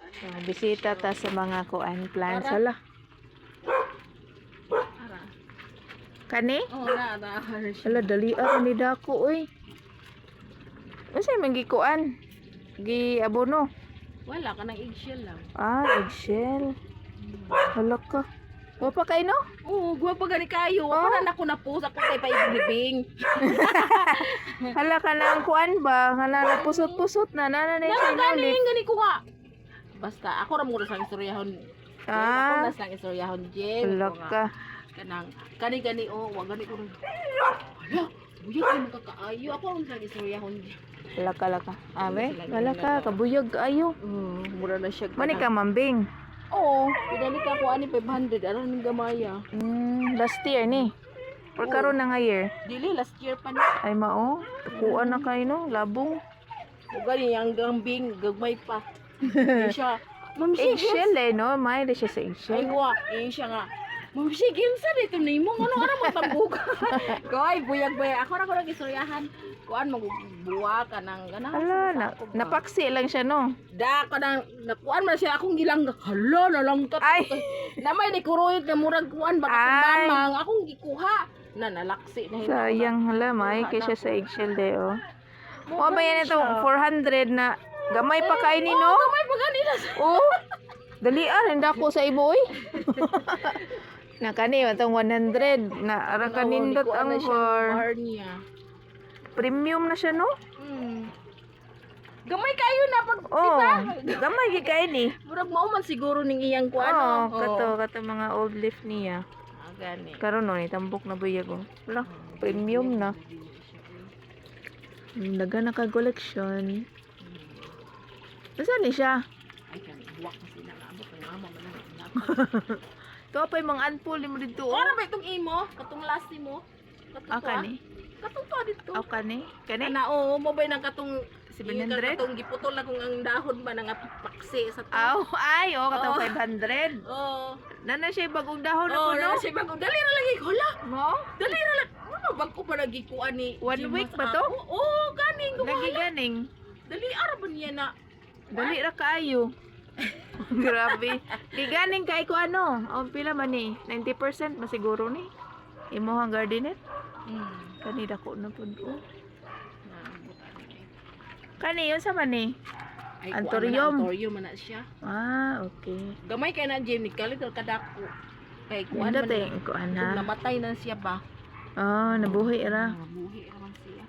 So, bisita ta sa mga kuan plants. Ara. Hala. Ara. Kani? Oh, na. Hala, dali ni dako oy. Unsay man gikuan? Gi abono. Wala ka ng eggshell lang. Ah, eggshell. Hala ka. Wa pa kay no? Oo, guwapo gani kayo. Wala na ako na post ako kay paibibing. Hala ka na ang kuan ba? Hala na pusot-pusot na nana na siya Gani inulit. gani ko nga. Basta ako ra mo sang istoryahon. Ako na sang istoryahon Jen. Hala ka. Kanang kani oh, wa gani ko. Hala, buya ka makakaayo. Ako ang sang istoryahon Jen. Hala ka. Abe, hala ka kabuyog ayo. Mura na siya. Mani ka mambing. Oo, pinali ka ko ani 500 aron ning gamaya. Last year ni. Or karon na nga year. Dili last year pa ni. Ay mao, tukuan na kay no, labong. O gani ang gambing gagmay pa. Di siya. Ma'am Eggshell eh no, may di siya sa Ay eggshell. wa, siya nga. Ma'am sige, sa dito nimo ano mo tambog. Koy, buyag-buyag ako ra ko nagistoryahan. Kuan magbuwa ka nang ganang. Hala, napaksi lang siya no. Da ka nang nakuan man siya akong gilang. Hala, nalangkat. Ay. Namay ni kuruyot na murag kuan baka Ay. mamang akong gikuha. Na nalaksi na Sayang hala, may kay siya sa eggshell de oh. Mo ba yan ito siya. 400 na gamay pa kay ni no? Gamay pa ganila. Oh. Dalian hinda ko sa iboy. Na kani atong 100 na ara kanindot ang bar niya. premium na siya no? Gamay kayo na pag Oh, gamay gi kay ni. murag mao man siguro ning iyang kuan. Oh, kato mga old leaf niya. Gani. Karon no ni tambok na buyag oh. Wala, premium na. Daga na ka collection. Saan ni siya? Ay kani buwak na sila naabot ng mama man lang. To pa yung mga unpull mo dito. Oh. Ora ba itong imo? Katong last mo? Katong Ah, kani? Katong to dito. Aw kani? Kani? Kana oo, mo ba nang katong 700? Katong giputol na kung ang dahon ba nang paksi sa to. Aw, ay oh, katong Oh. 500. Oo. Nana siya bagong dahon Oh, ako no. na siya bago dali na lagi hala. Mo? Dali na lang. Ano bang ko pa nagikuan ni 1 Jim week sa ba to? ako? Oo, ganing Lagi gumala. ganing. Dali ara ba niya na? Dali ra kaayo. Grabe. Di ganing kay ko ano. Ang pila man ni? 90% masiguro ni. Imo hang gardener. Kani dako na pud ko. Kani yun sa man ni? Ay, Antorium. Antorium man na siya. Ah, okay. Gamay kay na Jim ni kalit kadako. Kay kuan Ano man. te ko Kung ana. namatay na siya ba? Ah, nabuhi ra. Buhi naman siya.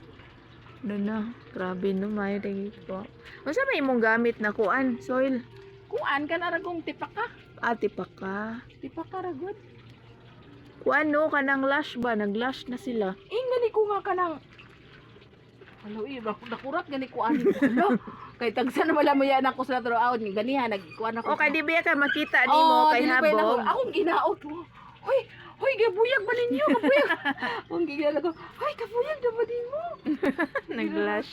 No na. Grabe no mayo dagi ko. Unsa may imong gamit na kuan? Soil. Kuan ka na ragong tipaka. Ati pa ka. Tipaka ragod. Kuan no kanang lash ba? Naglash na sila. Gani ko nga kanang Hello, nakurat gani ko ani ko. Hello. Kay tagsa na wala mo yan ako sa trawon ganiha nagkuan ako. Okay, di ba ka makita nimo kay habog? Akong ginaot mo. Hoy, hoy gabuyag ba ninyo? Kabuyag. Akong gigala ko. Hoy, kabuyag na ba nimo? Naglash.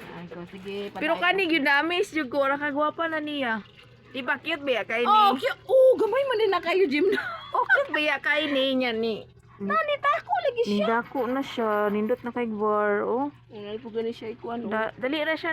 Ay ko sige. Pero kani gyud na miss jud ko ra ka gwapa na niya. Di ba cute ba kay ni? Oh, cute. Oh, gamay man din na kayo Jim. Oh, cute ba kay ni niya ni? Nanita ko lagi siya. Nindako na siya, nindot na kay bar, oh. Ay po gani siya ikuan. Dali ra siya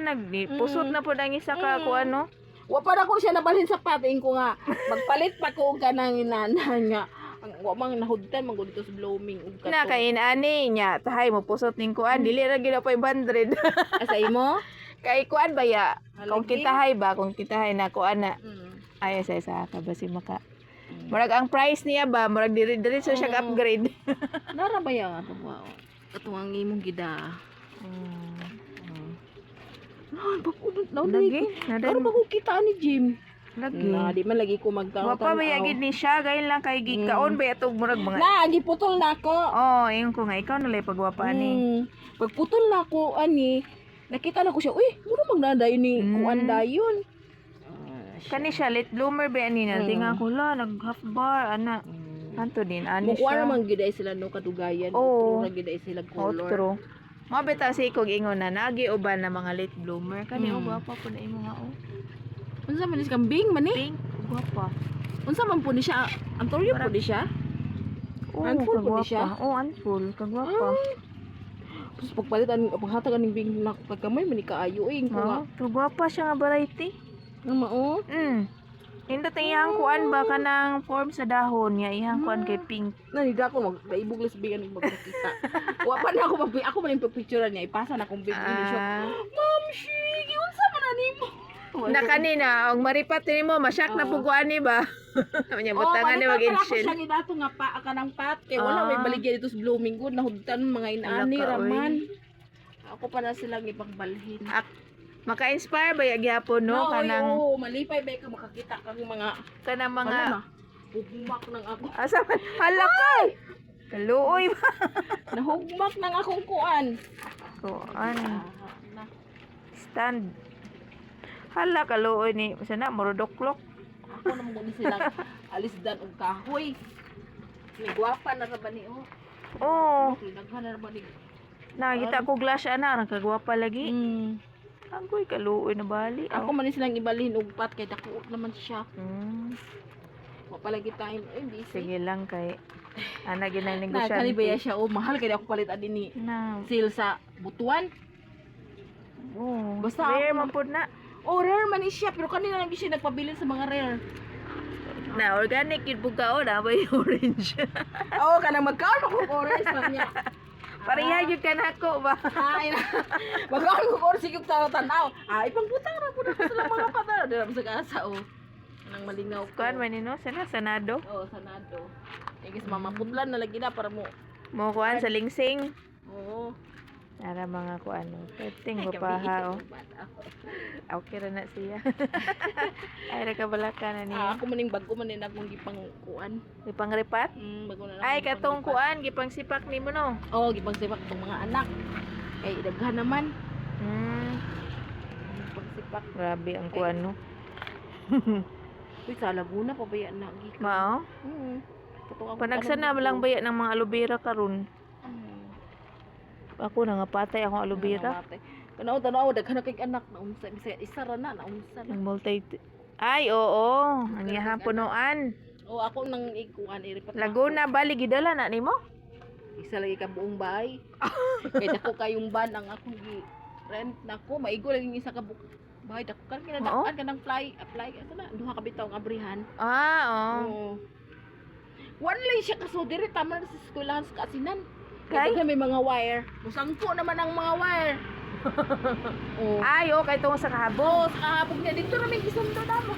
pusot na pud ang isa ka kuan no. Wa pa na ko siya nabalhin sa pating ko nga. Magpalit pa ko ka nang inana nga. Ang wa mang nahudtan man ko dito sa blooming ug kato. Na kay ani nya, tahay mo pusot ning kuan, dili ra gyud 500. Asa imo? Kay kuan ba ya? Kung Haligi? kitahay ba, kung kitahay na kuan na. Ay sa ka ba si maka. Murag ang price niya ba, murag diri so siya upgrade. Nara ba ya ato ba? Kato ang imong gida. Ay, bakudot na Lagi, Ano ba ko kita ni Jim? lagi. Na, di man lagi ko magtaw. Wa pa ba yagid ni siya, gayon lang kay gikaon ba atong murag mga. Na, giputol na ako. Oh, ayun ko nga ikaw nalay pagwapa ni. Pagputol na ako ani, nakita na ko siya, uy, mura magnadayon ni kuan dayon. Kani siya late bloomer ba ani na tinga ko la nag half bar ana. Anto din ani Mukuha siya. naman giday sila no kadugayan. Oo. Utro giday sila color. Otro. Mabita si ikog ingon na nagi uban na mga late bloomer kani Mm. gwapa po na imo nga oh. Unsa man is kambing man ni? Pink, gwapa. Unsa man po ni siya? Antonio po ni siya? Oh, Unfull po di siya? Oh, unfull kagwapa. Tapos pagpalit ang paghatag aning bing na pagkamay man ni kaayo ing ko nga. Oh, kagwapa siya nga variety. Mao. Hindi iyang kuan ba kanang form sa dahon niya iyang kuan kay pink. Nanida ko mag-ibog lesbian magkakita. Wa pa na ako man yung picture niya ipasa na kung big shock. Ma'am, she, unsa man na nimo? Na kanina og maripat nimo masyak na puguan ni ba? Nya butangan ni mag-inshell. Siya gidato nga pa kanang pat kay wala may baligya dito sa blooming good nahugtan mga inaani Ala ka, raman. Ako pa na silang ipagbalhin. Maka-inspire ba gyapon no kanang Oo, malipay ba ka makakita kang mga kanang mga hugmak ng ako. asa man hala ka. Kaluoy ba? Nahugmak ng akong kuan. Kuan stand. Hala kaluoy ni sana morodoklok. Ako na mo ni silang alisdan og kahoy. Ni gwapa na ra ba ni Oh, Daghan na ra ba ni? nakita ko glass ana kagwapa lagi. Agoy kaluoy na bali. Ako man ni silang ibalhin og pat kay dako naman siya. Wa palagi time busy. Sige lang kay ana ginang Na kani ba negosyante. siya mahal kay ako palit adin ni Na. sale sa Butuan. Oh, Basta rare ako- man pud na. Oh, rare man ni siya pero kanina lang siya nagpabilin sa mga rare. Na organic yun buka na ba yung orange. Oo, kanang magkaon ako og orange man niya. Pareha yun ka na ako ba? Ay na. Magkaon ko orange sigig sa tanaw. Ipang butang ra pud ako sa mga kata. Dira sa kasa Nang malingaw ko. Kuan man nino sana sanado. Oo, sanado. Igis mamapudlan na lagi na para mo. Mo kuan sa lingsing. Oo. Para mga kuan. Peting papaha oh. Okay ra na siya. Ay ra ka balaka na niya. Ako maning bago man din akong gipang kuan. Ipangripat? Bago na Ay katong kuan gipang sipak nimo no. Oo, gipang sipak tong mga anak. Kay daghan naman. Gipang sipak. Grabe ang kuan no. Uy, sa Laguna pa ba yan na? Mao. Panagsan na lang baya ng mga aloe vera karon. Ako na nga patay akong aloe vera. Tanaw, daghan na kay anak na unsa isa ra na unsa na. Ang multi ay oo, ang iyahang punuan. Oh, ako nang ikuan iripat. Laguna bali gidala na nimo? Isa lagi ka buong bahay. Kay dako kayong ban ang akong gi rent nako, maigo lang yung isa ka bahay dako kan kinadaan ka nang apply asa na duha ka bitaw ang abrihan. Oo. One lay siya kaso diri tama na sa eskwelahan sa Kasinan. Kay? Kaya may mga wire. Musangko naman ang mga wire. Oh. Ay, kay tungo sa kahabog. Sa kahabog niya dito na may isundo damo.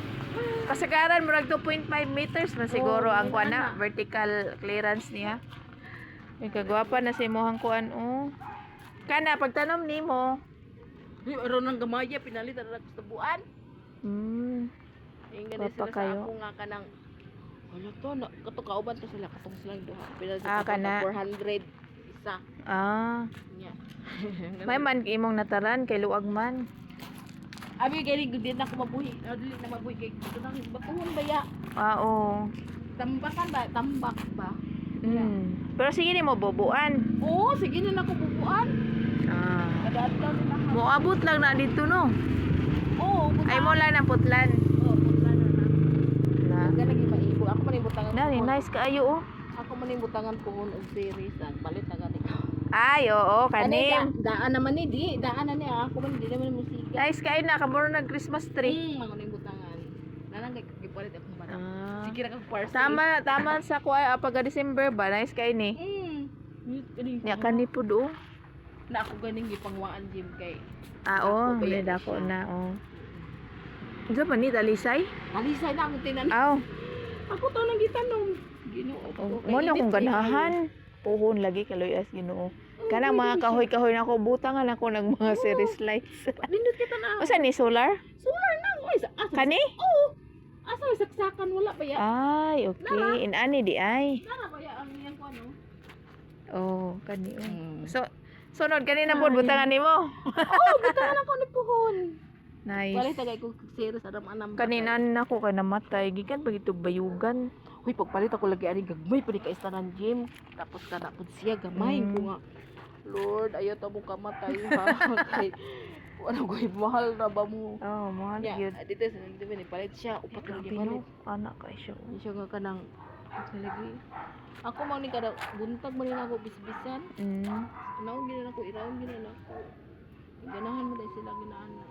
Kasagaran murag 2.5 meters na siguro ang kuan na na. vertical clearance niya. Ay kagwapa na si imong kuan oh. Kana pagtanom nimo. Aron nang gamaya pinalit na sa buwan. Ingani Wapa sila kayo? sa ako nga kanang wala to na kato kauban to sila katong silang duha. Pinalit Kana. 400 isa. Nya. May man imong nataran kay luag man. Abi gani gud din ako mabuhi. Dili na mabuhi kay kanang batuhon ba ya? Oo. Tambakan ba? Tambak ba? Pero sige ni mo bobuan. Oo, sige na ako bubuan. Kada-adlaw din ako. Moabot lang na dito no. Oo, Ay mo lang ng putlan. Oo, putlan na. Na. Lagi maibo. Ako man yung butangan Nani nice kaayo oh. Ako man yung butangan ko og series ang palit na gani ko. Ay oo kanim. Daan naman ni di, daan na niya. Ako man di naman musika. Nice kaayo na kamuro nag Christmas tree. Mga yung butangan. Nanang gipalit akong bata. Sige ra kag parcel. Tama sa kuha pagka December ba nice kay ni. Nya kani pud oh. Na ako ganing gipangwaan gym kay. Oo, Ako ba yan dako siya? na oh. Unsa man ni talisay? Alisay na akong tinan. Aw, Ako to nang gitanong. Ginoo ko. mo na kung ganahan. Puhon lagi kaloy as Ginoo. Kanang mga kahoy-kahoy na ko butangan ako ng mga series lights. Nindot kita na. Usa ni solar? Solar na. Oy, asa? Kani? Oo. Asa may saksakan wala pa ya? Ay, okay. Inani di ay. Nara ba ya ang iyang ko ano? Oh, kani. Oh. So, Sunod kanina po butangan nimo. oh, bitangan ako ni puhon. Wala Nice. tagay ko series adam anam. Kanina nako kay namatay gikan pag ito bayugan. Huy, pagpalit ako lagi ani gagmay pa ni ka istanan gym. Tapos kana pud siya gamay ko nga. Lord, ayaw ta mo kamatay ha. Kay ano ko mahal na ba mo? Oh, mahal Ya, gyud. dito sa dito ni palit siya upat na Grabe gipalit. no. Anak kay siya. Hindi siya nga kanang lagi. Ako man ni kada buntag man ni ako bisbisan. Naon gina ako iraon gina ako. Ganahan mo dai sila ginaana.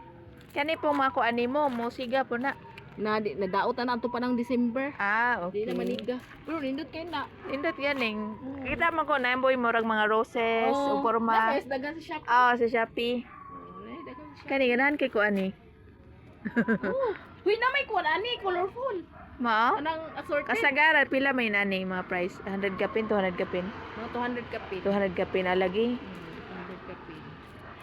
Kani pong mga kuan nimo, musiga po na. Nadaot na ato pa ng December. Okay. Di na maniga. Pero nindot kayo na. Indot ganing. Kita man ko na boy murag mga roses, o porma. Napayas dagan sa shop. Sa Shopee. Dagan sa shop. Kani ganahan kay kuan ni. Huy na may kuwan ani, colorful. Mao? Anang assorted. Kasagaran pila may nani mga price? 100 kapin, 200 kapin. Mga 200 kapit. 200 kapin alagi. 200 kapit.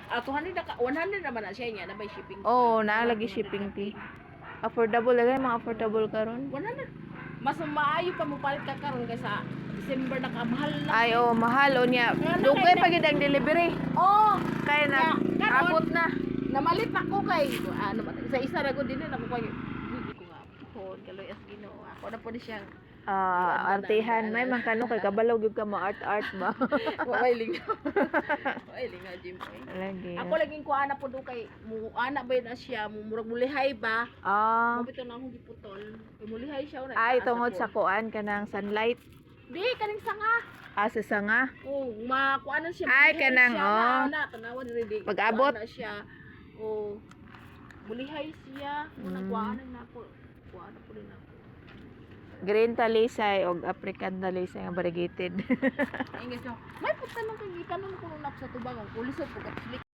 200 na 100 naman na siya niya na may shipping. Naalagi shipping fee. Affordable lagi mga affordable karon. 100. Mas maayo pa mo palit ka karon kaysa December na kamahal na. Ay mahal niya. Dugay pa gid ang delivery. Kaya na karon, abot na. Namalit na ko kay isa ra gud dinhi na ko kay hindi ko nga phone kaloy as Ginoo. Ako na po ni siyang Artihan may man kano kay kabalaw gyud ka mo art ba. wailing. Wailing nga Jim. Lagi. Ako laging kuana po do kay mo ana ba na siya mo murag mulihay ba. Mabito na akong giputol. Kay mulihay siya na. Ay tungod sa kuan kanang sunlight. Di kaning sanga. Sa sanga. Makuanan siya. Ay, mulihay kanang, siya, na tanawan rin. Pag-abot. Na siya. Mulihay siya. Nagkuanan na ako. Kuanan po rin ako. Green talisay og African talisay nga variegated. Ingis ko. May puta nang kay gitanong ko nung sa tubang. Kulisod ko